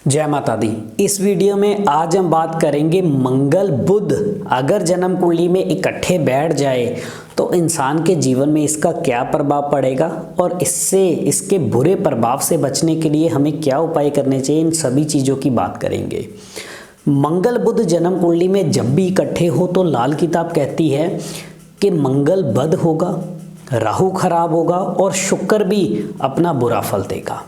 जय माता दी। इस वीडियो में आज हम बात करेंगे मंगल बुध अगर जन्म कुंडली में इकट्ठे बैठ जाए तो इंसान के जीवन में इसका क्या प्रभाव पड़ेगा और इसके बुरे प्रभाव से बचने के लिए हमें क्या उपाय करने चाहिए, इन सभी चीज़ों की बात करेंगे। मंगल बुध जन्म कुंडली में जब भी इकट्ठे हो तो लाल किताब कहती है कि मंगल बद होगा, राहु खराब होगा और शुक्र भी अपना बुरा फल देगा।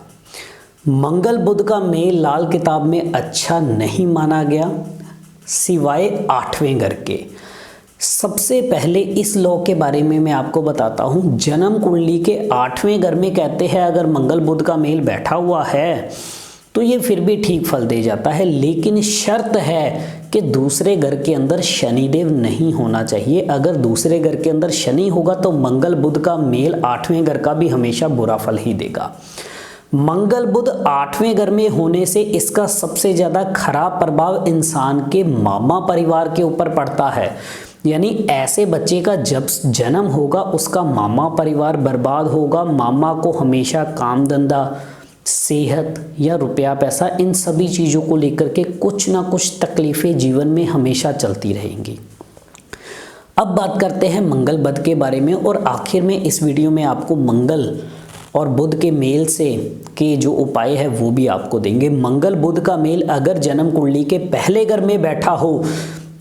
मंगल बुध का मेल लाल किताब में अच्छा नहीं माना गया सिवाय 8वें घर के। सबसे पहले इस लॉ के बारे में मैं आपको बताता हूँ। जन्म कुंडली के 8वें घर में कहते हैं अगर मंगल बुध का मेल बैठा हुआ है तो ये फिर भी ठीक फल दे जाता है, लेकिन शर्त है कि दूसरे घर के अंदर शनिदेव नहीं होना चाहिए। अगर दूसरे घर के अंदर शनि होगा तो मंगल बुध का मेल 8वें घर का भी हमेशा बुरा फल ही देगा। मंगल बुध 8वें घर में होने से इसका सबसे ज़्यादा खराब प्रभाव इंसान के मामा परिवार के ऊपर पड़ता है। यानी ऐसे बच्चे का जब जन्म होगा उसका मामा परिवार बर्बाद होगा। मामा को हमेशा काम धंधा, सेहत या रुपया पैसा, इन सभी चीज़ों को लेकर के कुछ ना कुछ तकलीफ़ें जीवन में हमेशा चलती रहेंगी। अब बात करते हैं मंगल बुध के बारे में और आखिर में इस वीडियो में आपको मंगल और बुध के मेल से के जो उपाय है वो भी आपको देंगे। मंगल बुध का मेल अगर जन्म कुंडली के पहले घर में बैठा हो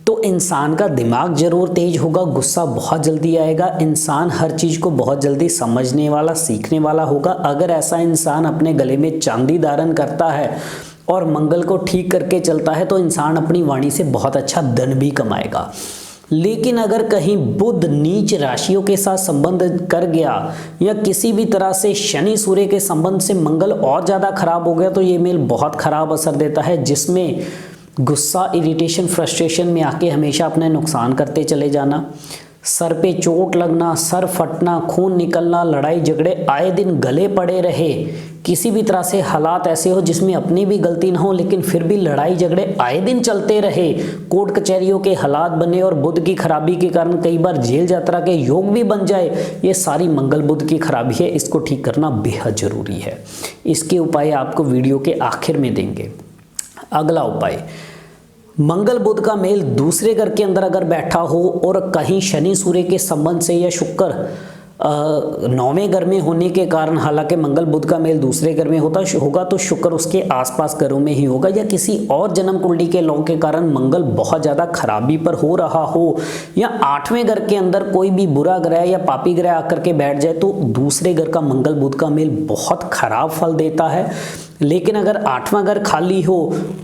तो इंसान का दिमाग जरूर तेज होगा, गुस्सा बहुत जल्दी आएगा, इंसान हर चीज़ को बहुत जल्दी समझने वाला, सीखने वाला होगा। अगर ऐसा इंसान अपने गले में चांदी धारण करता है और मंगल को ठीक करके चलता है तो इंसान अपनी वाणी से बहुत अच्छा धन भी कमाएगा। लेकिन अगर कहीं बुध नीच राशियों के साथ संबंध कर गया या किसी भी तरह से शनि सूर्य के संबंध से मंगल और ज़्यादा खराब हो गया तो ये मेल बहुत खराब असर देता है, जिसमें गुस्सा, इरिटेशन, फ्रस्ट्रेशन में आके हमेशा अपने नुकसान करते चले जाना, सर पे चोट लगना, सर फटना, खून निकलना, लड़ाई झगड़े आए दिन गले पड़े रहे, किसी भी तरह से हालात ऐसे हो जिसमें अपनी भी गलती ना हो लेकिन फिर भी लड़ाई झगड़े आए दिन चलते रहे, कोर्ट कचहरियों के हालात बने और बुध की खराबी के कारण कई बार जेल यात्रा के योग भी बन जाए, ये सारी मंगल बुध की खराबी है। इसको ठीक करना बेहद जरूरी है। इसके उपाय आपको वीडियो के आखिर में देंगे। अगला उपाय, मंगल बुध का मेल दूसरे घर के अंदर अगर बैठा हो और कहीं शनि सूर्य के संबंध से या शुक्र 9वें घर में होने के कारण, हालांकि मंगल बुध का मेल दूसरे घर में होगा तो शुक्र उसके आसपास घरों में ही होगा, या किसी और जन्म कुंडली के लॉ के कारण मंगल बहुत ज़्यादा खराबी पर हो रहा हो या 8वें घर के अंदर कोई भी बुरा ग्रह या पापी ग्रह आकर के बैठ जाए तो दूसरे घर का मंगल बुध का मेल बहुत खराब फल देता है। लेकिन अगर 8वां घर खाली हो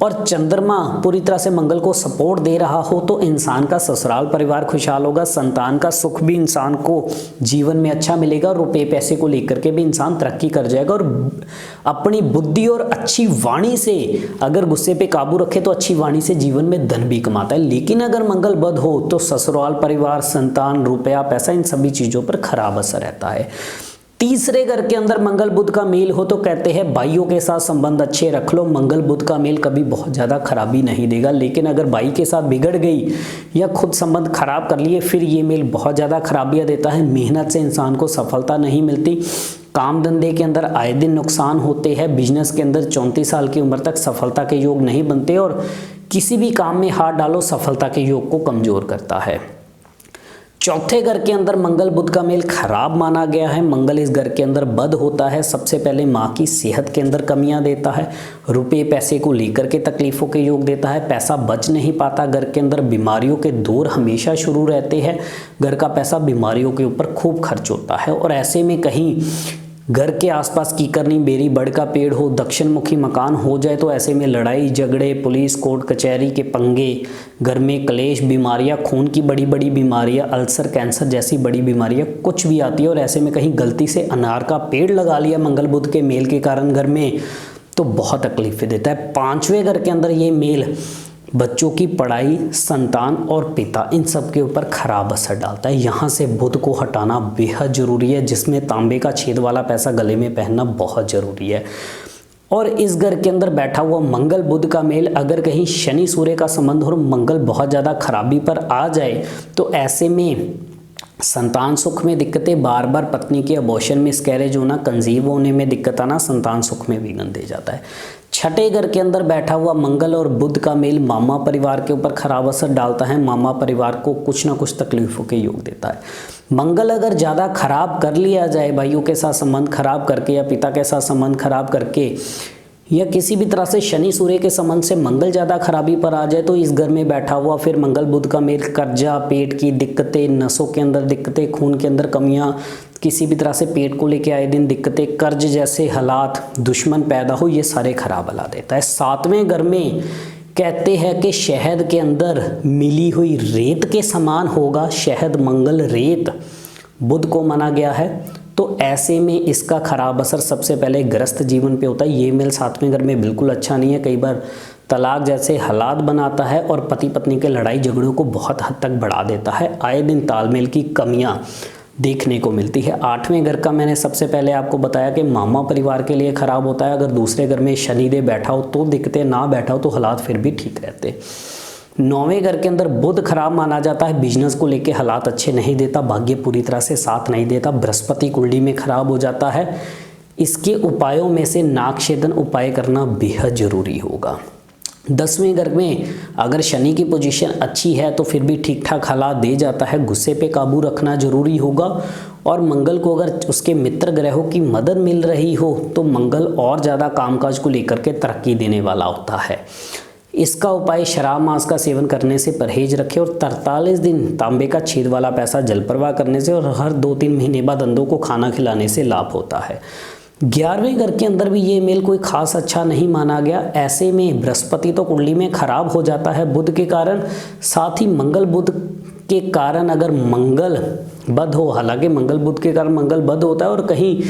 और चंद्रमा पूरी तरह से मंगल को सपोर्ट दे रहा हो तो इंसान का ससुराल परिवार खुशहाल होगा, संतान का सुख भी इंसान को जीवन में अच्छा मिलेगा, रुपए पैसे को लेकर के भी इंसान तरक्की कर जाएगा और अपनी बुद्धि और अच्छी वाणी से अगर गुस्से पे काबू रखे तो अच्छी वाणी से जीवन में धन भी कमाता है। लेकिन अगर मंगल बुध हो तो ससुराल परिवार, संतान, रुपया पैसा, इन सभी चीज़ों पर खराब असर रहता है। तीसरे घर के अंदर मंगल बुध का मेल हो तो कहते हैं भाइयों के साथ संबंध अच्छे रख लो, मंगल बुध का मेल कभी बहुत ज़्यादा खराबी नहीं देगा। लेकिन अगर भाई के साथ बिगड़ गई या खुद संबंध खराब कर लिए फिर ये मेल बहुत ज़्यादा खराबियाँ देता है। मेहनत से इंसान को सफलता नहीं मिलती, काम धंधे के अंदर आए दिन नुकसान होते हैं, बिजनेस के अंदर 34 साल की उम्र तक सफलता के योग नहीं बनते और किसी भी काम में हाथ डालो सफलता के योग को कमज़ोर करता है। चौथे घर के अंदर मंगल बुध का मेल खराब माना गया है। मंगल इस घर के अंदर बद होता है, सबसे पहले माँ की सेहत के अंदर कमियां देता है, रुपए पैसे को लेकर के तकलीफों के योग देता है, पैसा बच नहीं पाता, घर के अंदर बीमारियों के दौर हमेशा शुरू रहते हैं, घर का पैसा बीमारियों के ऊपर खूब खर्च होता है और ऐसे में कहीं घर के आसपास कीकरनी, बेरी, बड़ का पेड़ हो, दक्षिण मुखी मकान हो जाए तो ऐसे में लड़ाई झगड़े, पुलिस, कोर्ट कचहरी के पंगे, घर में क्लेश, बीमारियां, खून की बड़ी बड़ी बीमारियां, अल्सर, कैंसर जैसी बड़ी बीमारियां कुछ भी आती है। और ऐसे में कहीं गलती से अनार का पेड़ लगा लिया मंगल बुध के मेल के कारण घर में तो बहुत तकलीफें देता है। 5वें घर के अंदर ये मेल बच्चों की पढ़ाई, संतान और पिता, इन सब के ऊपर खराब असर डालता है। यहाँ से बुध को हटाना बेहद ज़रूरी है, जिसमें तांबे का छेद वाला पैसा गले में पहनना बहुत ज़रूरी है। और इस घर के अंदर बैठा हुआ मंगल बुध का मेल अगर कहीं शनि सूर्य का संबंध और मंगल बहुत ज़्यादा खराबी पर आ जाए तो ऐसे में संतान सुख में दिक्कतें, बार बार पत्नी के अबॉर्शन, मिसकैरेज होना, कंसीव होने में दिक्कत आना, संतान सुख में विघ्न दे जाता है। छठे घर के अंदर बैठा हुआ मंगल और बुध का मेल मामा परिवार के ऊपर खराब असर डालता है। मामा परिवार को कुछ ना कुछ तकलीफों के योग देता है। मंगल अगर ज़्यादा खराब कर लिया जाए, भाइयों के साथ संबंध खराब करके या पिता के साथ संबंध खराब करके या किसी भी तरह से शनि सूर्य के संबंध से मंगल ज़्यादा खराबी पर आ जाए, तो इस घर में बैठा हुआ फिर मंगल बुध का मेल कर्जा, पेट की दिक्कतें, नसों के अंदर दिक्कतें, खून के अंदर कमियां, किसी भी तरह से पेट को लेके आए दिन दिक्कतें, कर्ज जैसे हालात, दुश्मन पैदा हो, ये सारे खराब हालात देता है। सातवें घर में कहते हैं कि शहद के अंदर मिली हुई रेत के समान होगा। शहद, मंगल, रेत बुध को माना गया है। तो ऐसे में इसका खराब असर सबसे पहले ग्रस्त जीवन पे होता है। ये मेल सातवें घर में बिल्कुल अच्छा नहीं है। कई बार तलाक जैसे हालात बनाता है और पति पत्नी के लड़ाई झगड़ों को बहुत हद तक बढ़ा देता है। आए दिन तालमेल की कमियां देखने को मिलती है। आठवें घर का मैंने सबसे पहले आपको बताया कि मामा परिवार के लिए खराब होता है। अगर दूसरे घर में शनिदेव बैठा हो तो दिक्कतें, ना बैठा हो तो हालात फिर भी ठीक रहते। नौवें घर के अंदर बुध खराब माना जाता है। बिजनेस को लेके हालात अच्छे नहीं देता, भाग्य पूरी तरह से साथ नहीं देता। बृहस्पति कुंडली में खराब हो जाता है। इसके उपायों में से नागछेदन उपाय करना बेहद जरूरी होगा। 10वें घर में अगर शनि की पोजीशन अच्छी है तो फिर भी ठीक ठाक हालात दे जाता है। गुस्से पे काबू रखना जरूरी होगा। और मंगल को अगर उसके मित्र ग्रहों की मदद मिल रही हो तो मंगल और ज़्यादा कामकाज को लेकर के तरक्की देने वाला होता है। इसका उपाय शराब मांस का सेवन करने से परहेज रखें और 43 दिन तांबे का छेद वाला पैसा जल प्रवाह करने से और हर 2-3 महीने बाद अंधों को खाना खिलाने से लाभ होता है। 11वें घर के अंदर भी ये मेल कोई खास अच्छा नहीं माना गया। ऐसे में बृहस्पति तो कुंडली में खराब हो जाता है बुध के कारण, साथ ही मंगल बुध के कारण अगर मंगल बद हो, हालांकि मंगल बुध के कारण मंगल बद होता है, और कहीं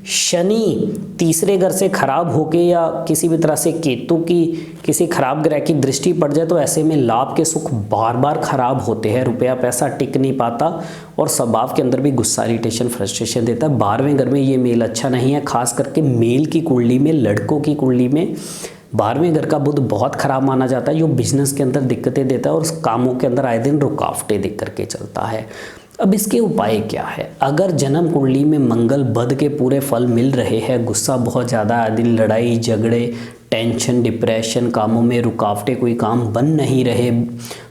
शनि तीसरे घर से खराब होके या किसी भी तरह से केतु की किसी खराब ग्रह की दृष्टि पड़ जाए तो ऐसे में लाभ के सुख बार बार खराब होते हैं। रुपया पैसा टिक नहीं पाता और स्वभाव के अंदर भी गुस्सा, इरिटेशन, फ्रस्ट्रेशन देता है। 12वें घर में ये मेल अच्छा नहीं है। खास करके मेल की कुंडली में, लड़कों की कुंडली में 12वें घर का बुध बहुत खराब माना जाता है, जो बिजनेस के अंदर दिक्कतें देता है और कामों के अंदर आए दिन रुकावटें देख करके चलता है। अब इसके उपाय क्या है? अगर जन्म कुंडली में मंगल बद के पूरे फल मिल रहे हैं, गुस्सा बहुत ज़्यादा आए दिन, लड़ाई झगड़े, टेंशन, डिप्रेशन, कामों में रुकावटें, कोई काम बन नहीं रहे,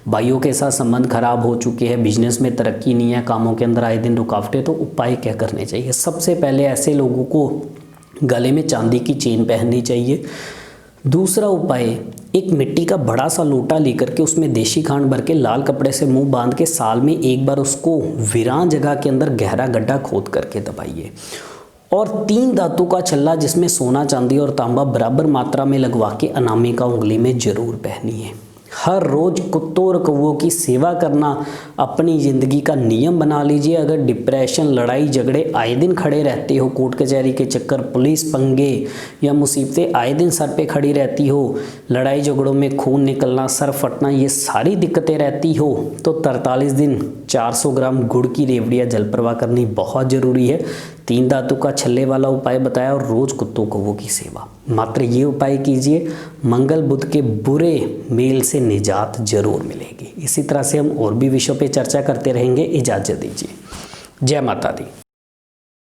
भाइयों के साथ संबंध खराब हो चुके हैं, बिजनेस में तरक्की नहीं है, कामों के अंदर आए दिन रुकावटें, तो उपाय क्या करने चाहिए? सबसे पहले ऐसे लोगों को गले में चांदी की चेन पहननी चाहिए। दूसरा उपाय, एक मिट्टी का बड़ा सा लोटा लेकर के उसमें देशी खांड भर के लाल कपड़े से मुंह बांध के साल में एक बार उसको वीरान जगह के अंदर गहरा गड्ढा खोद करके दबाइए और 3 धातु का छल्ला जिसमें सोना, चांदी और तांबा बराबर मात्रा में लगवा के अनामिका उंगली में जरूर पहनिए। हर रोज कुत्तों और कौवों की सेवा करना अपनी ज़िंदगी का नियम बना लीजिए। अगर डिप्रेशन, लड़ाई झगड़े आए दिन खड़े रहते हो, कोर्ट कचहरी के चक्कर, पुलिस पंगे या मुसीबतें आए दिन सर पे खड़ी रहती हो, लड़ाई झगड़ों में खून निकलना, सर फटना, ये सारी दिक्कतें रहती हो, तो 43 दिन 400 ग्राम गुड़ की रेवड़ियाँ जल प्रवाह करनी बहुत ज़रूरी है। 3 धातु का छल्ले वाला उपाय बताया और रोज़ कुत्तों कौवों की सेवा। मात्र ये उपाय कीजिए, मंगल बुध के बुरे मेल से निजात जरूर मिलेगी। इसी तरह से हम और भी विषयों पे चर्चा करते रहेंगे। इजाज़त दीजिए। जय माता दी।